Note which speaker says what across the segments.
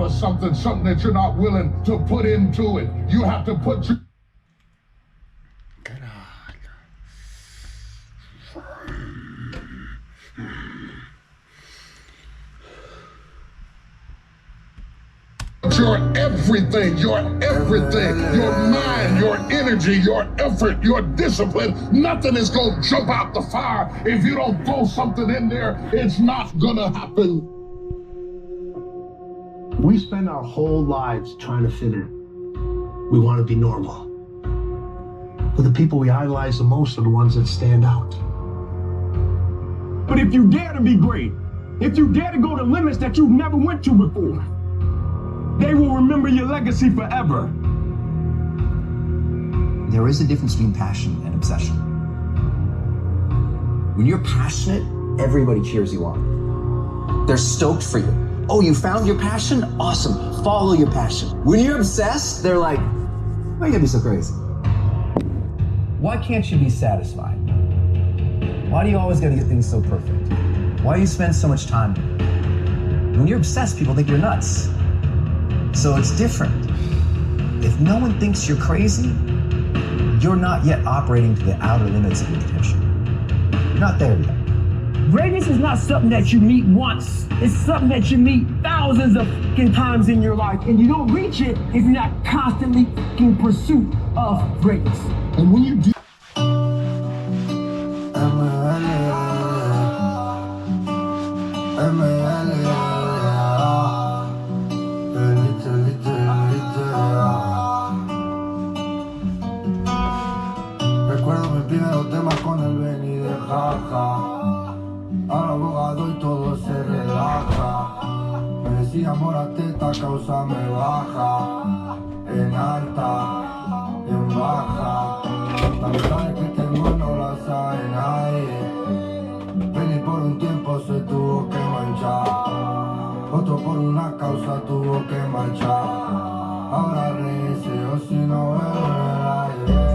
Speaker 1: out of something that you're not willing to put into it. You have to put your... Your everything, your mind, your energy, your effort, your discipline, nothing is gonna jump out the fire. If you don't throw something in there, it's not gonna happen.
Speaker 2: We spend our whole lives trying to fit in. We want to be normal. But the people we idolize the most are the ones that stand out.
Speaker 3: But if you dare to be great, if you dare to go to limits that you've never went to before, they will remember your legacy forever.
Speaker 4: There is a difference between passion and obsession. When you're passionate, everybody cheers you on. They're stoked for you. Oh, you found your passion? Awesome. Follow your passion. When you're obsessed, they're like, why you gotta be so crazy? Why can't you be satisfied? Why do you always gotta get things so perfect? Why do you spend so much time? When you're obsessed, people think you're nuts. So it's different. If no one thinks you're crazy, you're not yet operating to the outer limits of your potential. You're not there yet.
Speaker 3: Greatness is not something that you meet once. It's something that you meet thousands of times in your life. And you don't reach it if you're not constantly in pursuit of greatness.
Speaker 1: And when you do...
Speaker 5: Recuerdo mis primeros temas con el ven y de jaja. Ahora abogado y todo se relaja. Me decía morateta, causa me baja. En alta, en baja. Las verdades que tengo no las sabe nadie. Vení por un tiempo se tuvo que manchar. Otro por una causa tuvo que marchar. Ahora receo si no veo en el aire.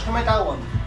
Speaker 6: Yo me cago en...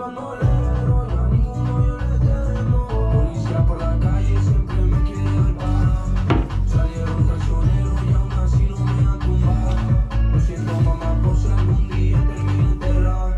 Speaker 5: soy bandolero, ya ninguno yo le temo. Policía por la calle siempre me quiere ver parado. Salieron traicioneros y aún así no me han tumbado. Lo siento mamá por si algún día termino enterrado.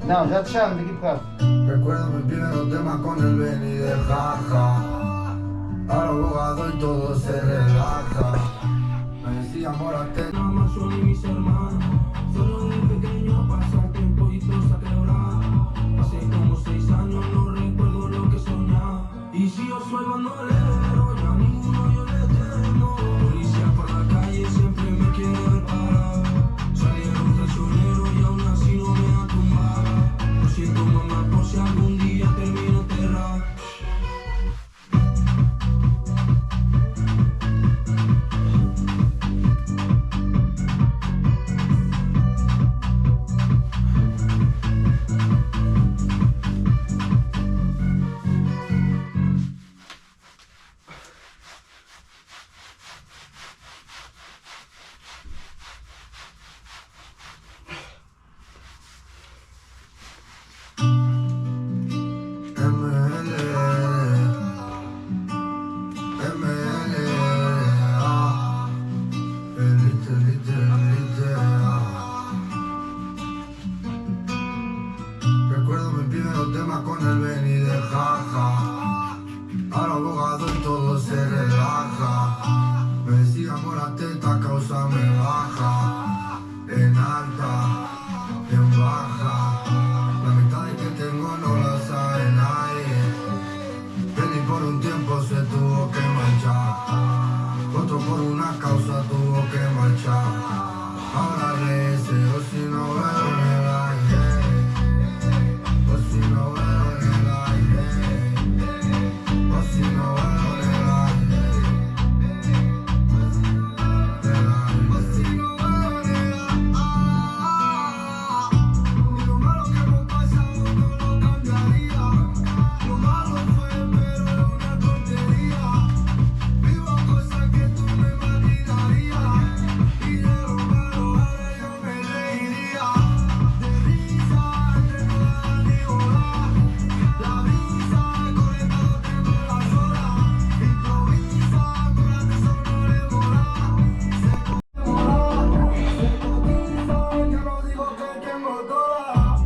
Speaker 6: Nou, zet samen, ik heb
Speaker 5: Recuerdo mis primeros temas con el Benny de jaja. Ahora abogado y todo se relaja. Me decía morate. La mansión y mis hermanos. Solo de pequeño pasar tiempo y todo se ha quebrado. Hace como 6 años no recuerdo lo que soñaba. Y si yo soy bandolero, ya ninguno yo le temo. Policía por la calle siempre me quiere ver parado. Salieron traicioneros y aún así no me han tumbado. Lo siento mamá por si algún día termino enterrado. Recuerdo mis primeros temas con el Benny de jaja. Ahora abogado y todo se relaja. Me decía morate, esta causa me baja. En alta, en baja. La mitad de que tengo no la sabe nadie. Benny por un tiempo se tuvo que marchar. Otro por una causa tuvo que marchar. Ahora deseo si no veo en el aire. O si no veo en el aire. O si no veo en el aire. O si no veo en el aire. Y lo malo que hemos pasado no lo cambiaría. Lo malo fue pero es una tontería. Vivo cosas que tú no imaginarías. Y de lo malo ahora yo me reiría. De risa entre no dar ni volar. La brisa conectado tengo las horas. Improvisa con la tesoro de morar. Se cotiza, yo no digo que tengo todas.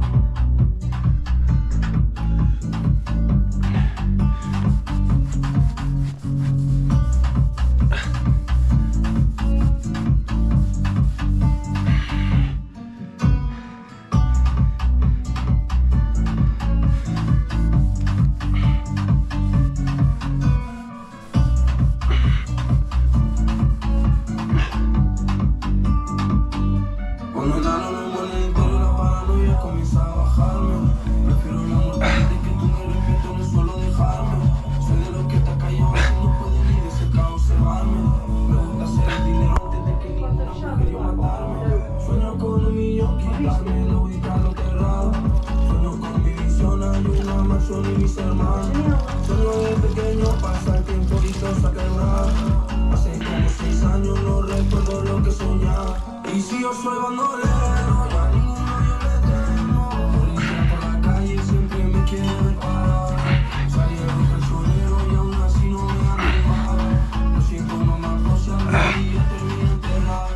Speaker 5: Cuando enano no muerde el pelo, la paranoia comienza a bajarme. Prefiero la muerte antes que tú me respeto, no suelo dejarme. Soy de los que está callado, no puede ni de cerca observarme. Me gusta hacer el dinero antes de que ninguna mujer yo matarme. Sueño con un millón, quitármelo y dejarlo enterrado. Sueño con mi visión, hay una mansión y mis hermanos. Sueño de pequeño, pasa el tiempo y todo se ha quebrado. Hace como 6 años no recuerdo lo que soñaba. Y si yo soy bandolero, ya ninguno yo le temo. Policía por la calle siempre me quiere ver parado. Salieron traicioneros y aún así no me han tumbado. Lo siento mamá por si algún día termino enterrado.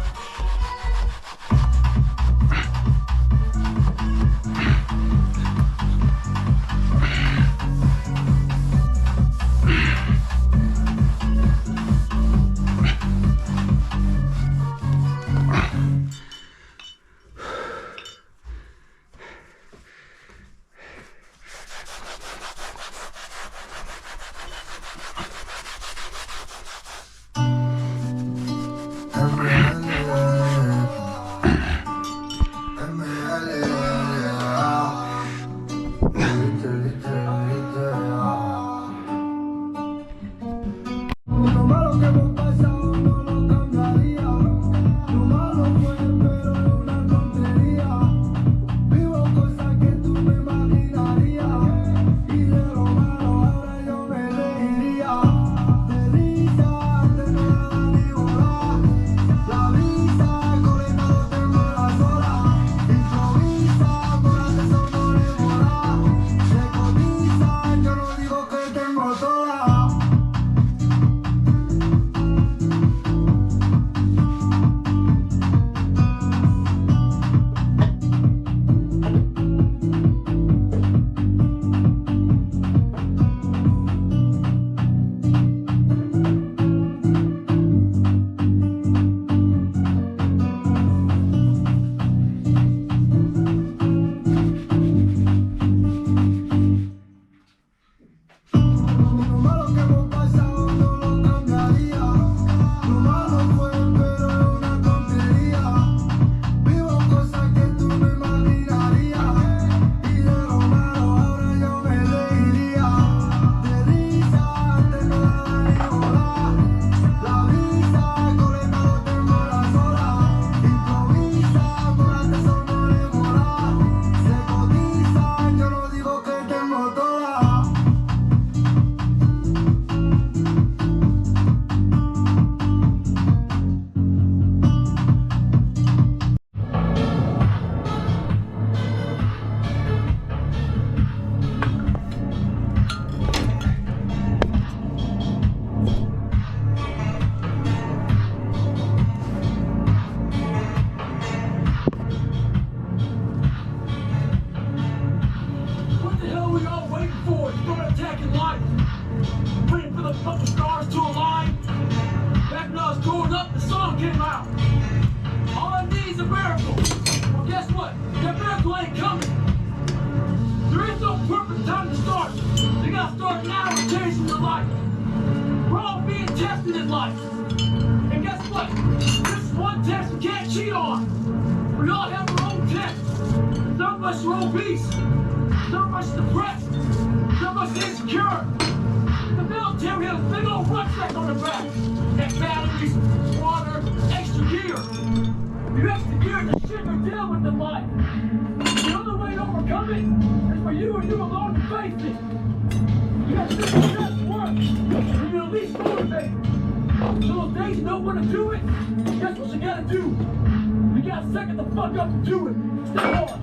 Speaker 3: tested in life. And guess what? This is one test you can't cheat on. We all have our own tests. Some of us are obese. Some of us are depressed. Some of us are insecure. The military has a big old rucksack on the back. That batteries, water, extra gear. The extra gear is the shit we deal with in life. The only way to overcome it is for you and you alone to face it. You got to do the best work. And you're at least motivated. So those days you don't want to do it, guess what you gotta do? You gotta suck it the fuck up and do it. Stay hard.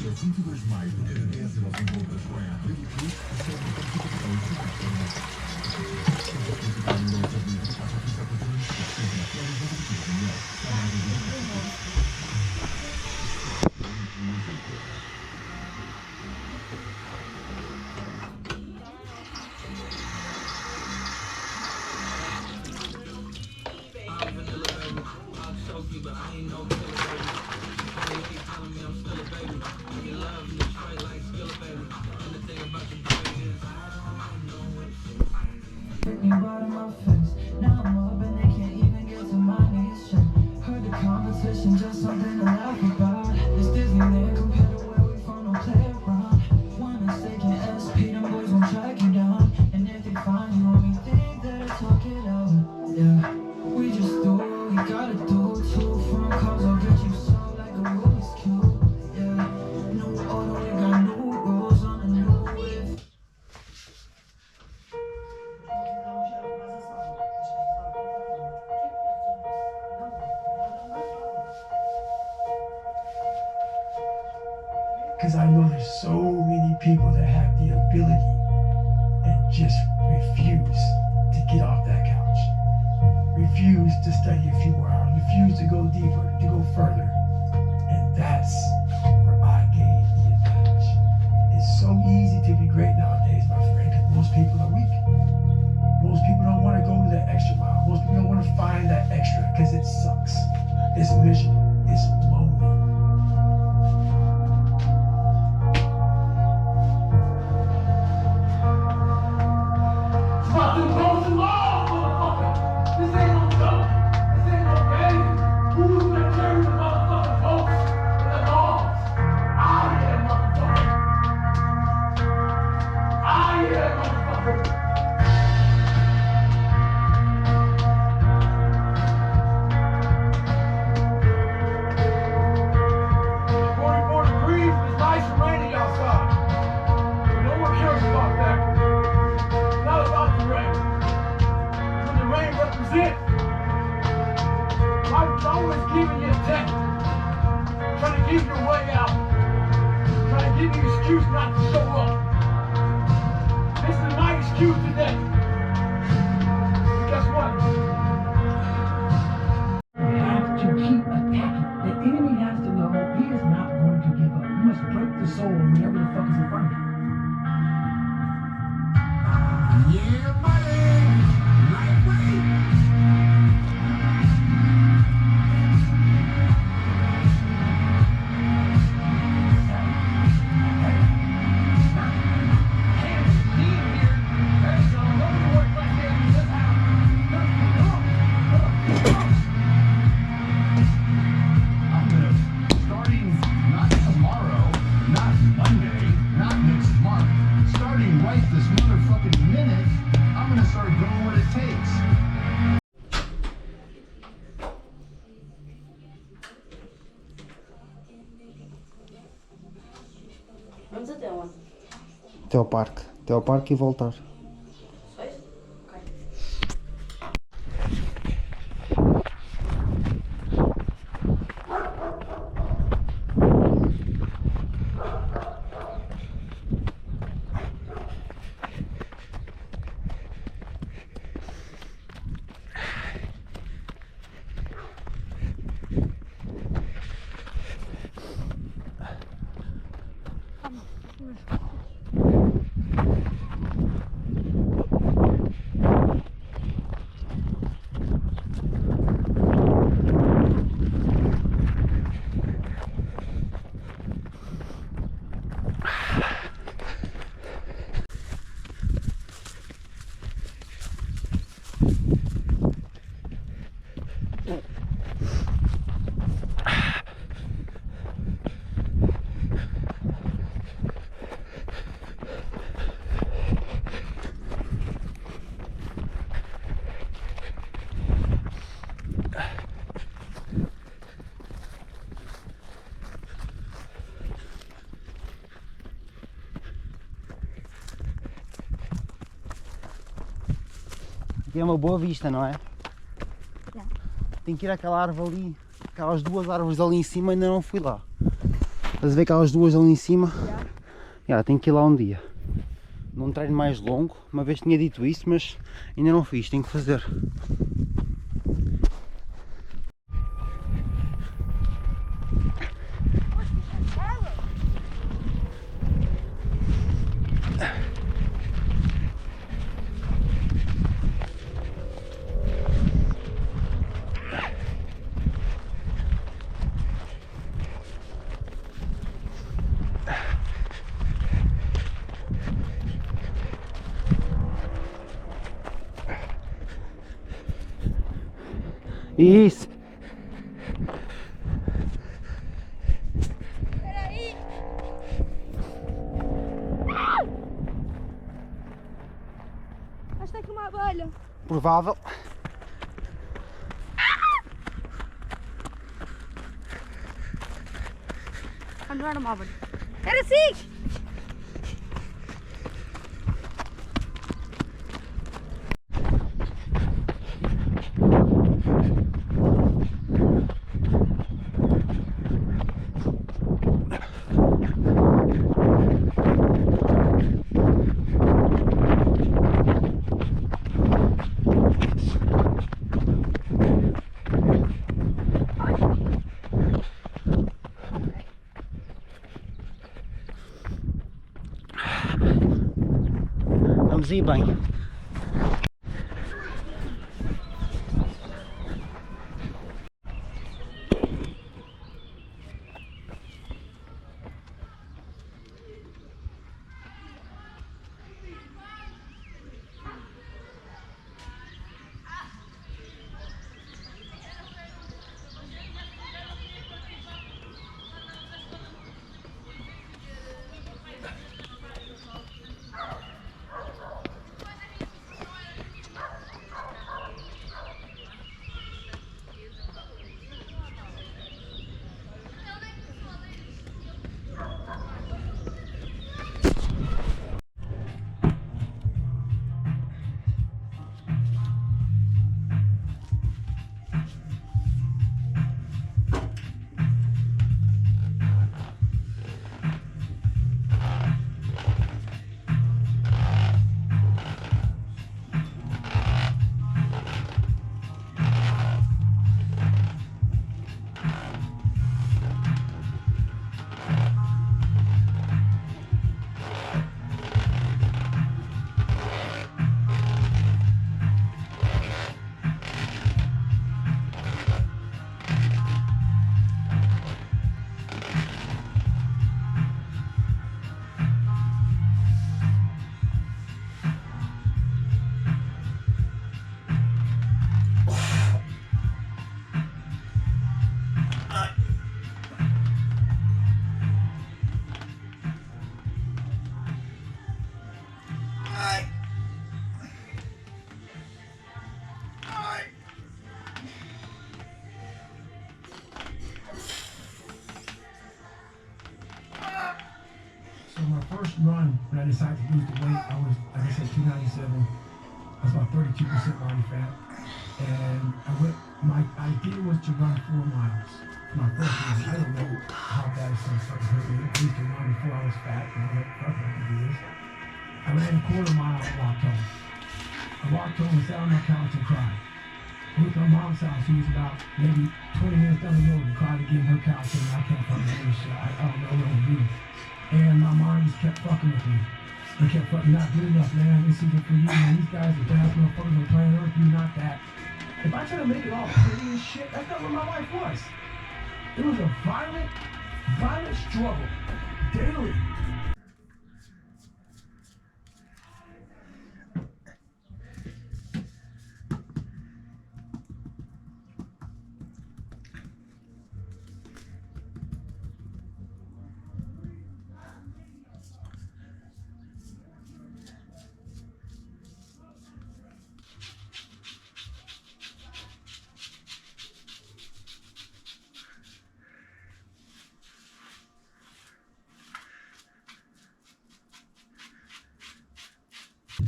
Speaker 7: Até 22 de maio, ter 10 euros em compras com a app e Plus, recebe um participação de 50%. Now I'm up and they can't even get to my knees. Heard the competition, just something to laugh about. This Disneyland compared
Speaker 3: Because I know there's so many people that have the ability and just refuse to get off that couch. Refuse to study a few more hours. Refuse to go deeper, to go further. And that's where I gain the advantage. It's so easy to be great nowadays, my friend, because most people are weak. Most people don't want to go to that extra mile. Most people don't want to find that extra because it sucks. It's miserable. It's lonely. Fucking goes along, motherfucker! This ain't no joke. This ain't no game. Who's gonna carry the motherfucking posts and the laws? I am, motherfucker. I am, motherfucker. Keeping you intact, trying to give you a way out, trying to give you an excuse not to show up. This is my excuse today. And guess what? You have to keep attacking. The enemy has to know he is not going to give up. You must break the soul whenever the fuck is in front of you. Yeah, buddy. Lightweight.
Speaker 8: Vamos até onde?
Speaker 6: Até ao parque. Até ao parque e voltar.
Speaker 8: Só isso? Ok.
Speaker 6: Aqui é uma boa vista, não é? Tem que ir àquela árvore ali, aquelas duas árvores ali em cima, ainda não fui lá. Estás a ver aquelas duas ali em cima? Tenho que ir lá um dia. Num treino mais longo, uma vez tinha dito isso, mas ainda não fiz, tenho que fazer. Isso!
Speaker 9: Peraí! Acho que tem aqui uma abelha.
Speaker 6: Provável.
Speaker 9: Ah, não era uma abelha. Era sim!
Speaker 6: a ir bem.
Speaker 7: So my first run, when I decided to lose the weight, I was, like I said, 297. I was about 32% body fat. And my idea was to run 4 miles. My first run, I didn't know how bad it's going to start to hurt me. I used to run before I was fat, and I'm like, fuck, I can do this. I ran a quarter mile and walked home. I walked home and sat on my couch and cried. I went to my mom's house, who was about maybe 20 minutes down the road, and cried again her couch, and I can't fucking do this shit. I don't know what to do. And my mind just kept fucking with me. I kept fucking, not good enough, man. This isn't for you, man. These guys are the best motherfuckers on planet Earth. You not that. If I try to make it all pretty and shit, that's not what my life was. It was a violent struggle, daily.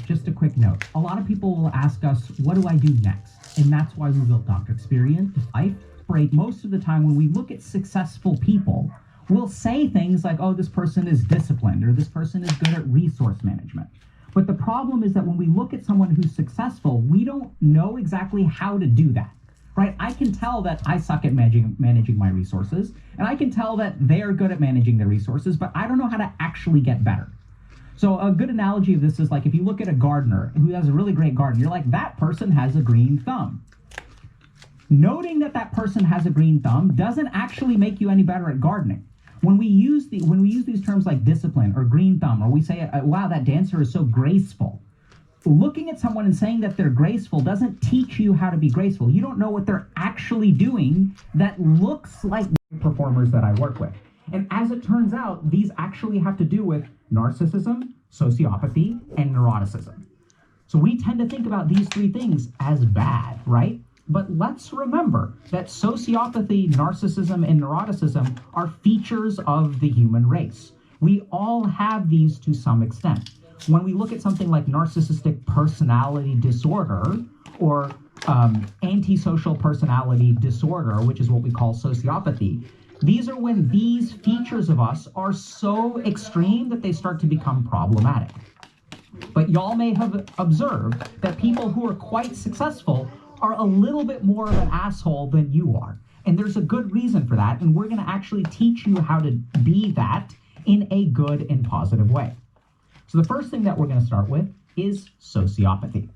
Speaker 10: Just a quick note. A lot of people will ask us, what do I do next? And that's why we built Dr. Experience. Most of the time when we look at successful people, we'll say things like, oh, this person is disciplined, or this person is good at resource management. But the problem is that when we look at someone who's successful, we don't know exactly how to do that, right? I can tell that I suck at managing my resources, and I can tell that they're good at managing their resources, but I don't know how to actually get better. So a good analogy of this is like if you look at a gardener who has a really great garden, you're like, that person has a green thumb. Noting that that person has a green thumb doesn't actually make you any better at gardening. When we use these terms like discipline or green thumb, or we say, wow, that dancer is so graceful, looking at someone and saying that they're graceful doesn't teach you how to be graceful. You don't know what they're actually doing that looks like performers that I work with. And as it turns out, these actually have to do with narcissism, sociopathy, and neuroticism. So we tend to think about these 3 things as bad, right? But let's remember that sociopathy, narcissism, and neuroticism are features of the human race. We all have these to some extent. When we look at something like narcissistic personality disorder or antisocial personality disorder, which is what we call sociopathy, these are when these features of us are so extreme that they start to become problematic. But y'all may have observed that people who are quite successful are a little bit more of an asshole than you are. And there's a good reason for that, and we're going to actually teach you how to be that in a good and positive way. So the first thing that we're going to start with is sociopathy.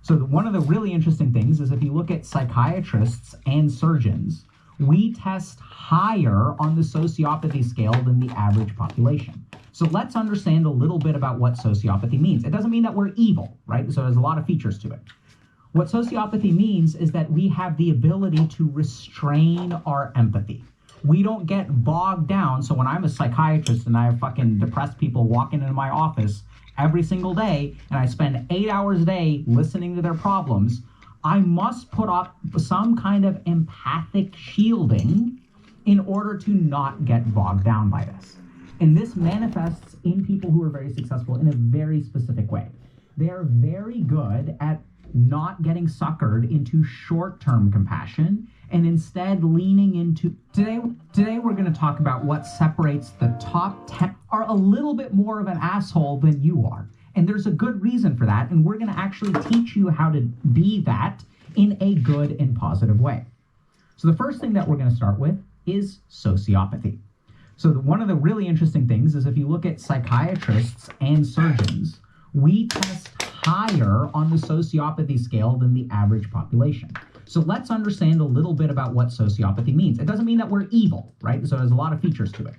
Speaker 10: So one of the really interesting things is if you look at psychiatrists and surgeons, we test higher on the sociopathy scale than the average population. So let's understand a little bit about what sociopathy means. It doesn't mean that we're evil, right? So there's a lot of features to it. What sociopathy means is that we have the ability to restrain our empathy. We don't get bogged down. So when I'm a psychiatrist and I have fucking depressed people walking into my office every single day, and I spend 8 hours a day listening to their problems, I must put up some kind of empathic shielding in order to not get bogged down by this. And this manifests in people who are very successful in a very specific way. They are very good at not getting suckered into short-term compassion and instead leaning into... Today we're going to talk about what separates the top 10 are a little bit more of an asshole than you are. And there's a good reason for that, and we're going to actually teach you how to be that in a good and positive way. So the first thing that we're going to start with is sociopathy. So one of the really interesting things is if you look at psychiatrists and surgeons, we test higher on the sociopathy scale than the average population. So let's understand a little bit about what sociopathy means. It doesn't mean that we're evil, right? So there's a lot of features to it.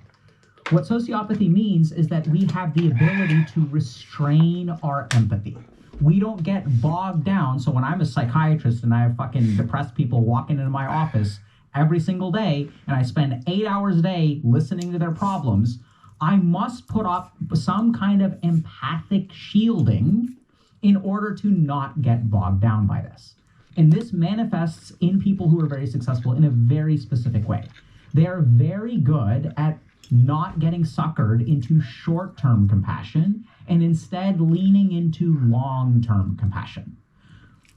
Speaker 10: What sociopathy means is that we have the ability to restrain our empathy. We don't get bogged down. So when I'm a psychiatrist and I have fucking depressed people walking into my office every single day, and I spend 8 hours a day listening to their problems, I must put up some kind of empathic shielding in order to not get bogged down by this. And this manifests in people who are very successful in a very specific way. They are very good at not getting suckered into short-term compassion and instead leaning into long-term compassion.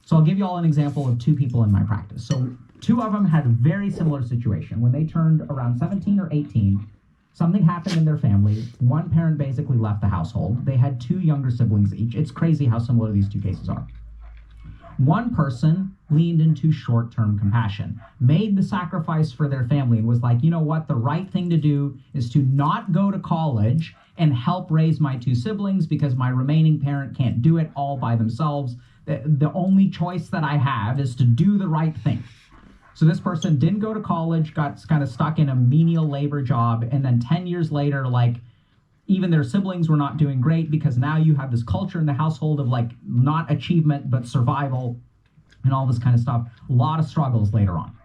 Speaker 10: So I'll give you all an example of two people in my practice. So two of them had a very similar situation. When they turned around 17 or 18, something happened in their family. One parent basically left the household. They had two younger siblings each. It's crazy how similar these two cases are. One person leaned into short-term compassion, made the sacrifice for their family, and was like, you know what, the right thing to do is to not go to college and help raise my two siblings because my remaining parent can't do it all by themselves. The only choice that I have is to do the right thing. So this person didn't go to college, got kind of stuck in a menial labor job, and then 10 years later, like, even their siblings were not doing great because now you have this culture in the household of like not achievement, but survival and all this kind of stuff. A lot of struggles later on.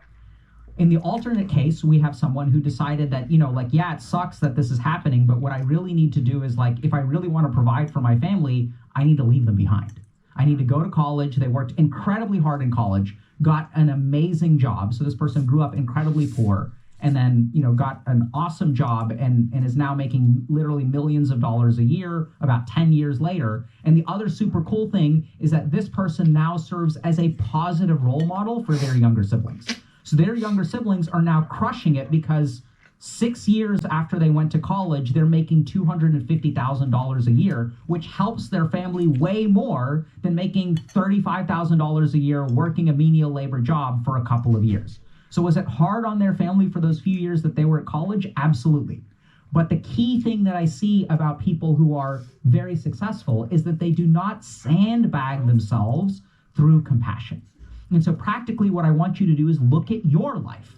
Speaker 10: In the alternate case, we have someone who decided that, you know, like, yeah, it sucks that this is happening, but what I really need to do is like, if I really want to provide for my family, I need to leave them behind. I need to go to college. They worked incredibly hard in college, got an amazing job. So this person grew up incredibly poor, and then, you know, got an awesome job and is now making literally millions of dollars a year about 10 years later. And the other super cool thing is that this person now serves as a positive role model for their younger siblings. So their younger siblings are now crushing it because 6 years after they went to college, they're making $250,000 a year, which helps their family way more than making $35,000 a year working a menial labor job for a couple of years. So was it hard on their family for those few years that they were at college? Absolutely. But the key thing that I see about people who are very successful is that they do not sandbag themselves through compassion. And so practically what I want you to do is look at your life,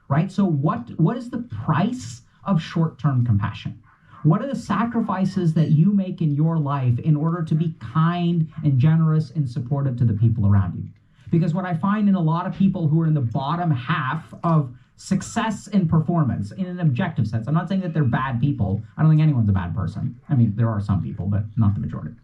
Speaker 10: right? So what is the price of short-term compassion? What are the sacrifices that you make in your life in order to be kind and generous and supportive to the people around you? Because what I find in a lot of people who are in the bottom half of success and performance in an objective sense, I'm not saying that they're bad people. I don't think anyone's a bad person. I mean, there are some people, but not the majority.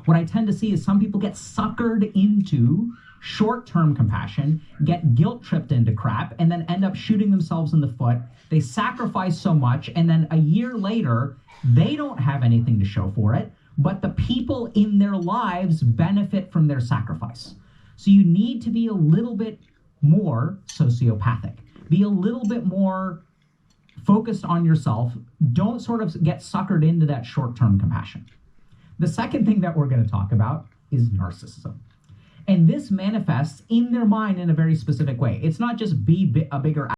Speaker 10: What I tend to see is some people get suckered into short-term compassion, get guilt-tripped into crap, and then end up shooting themselves in the foot. They sacrifice so much, and then a year later, they don't have anything to show for it, but the people in their lives benefit from their sacrifice. So you need to be a little bit more sociopathic. Be a little bit more focused on yourself. Don't sort of get suckered into that short-term compassion. The second thing that we're going to talk about is narcissism. And this manifests in their mind in a very specific way. It's not just be a bigger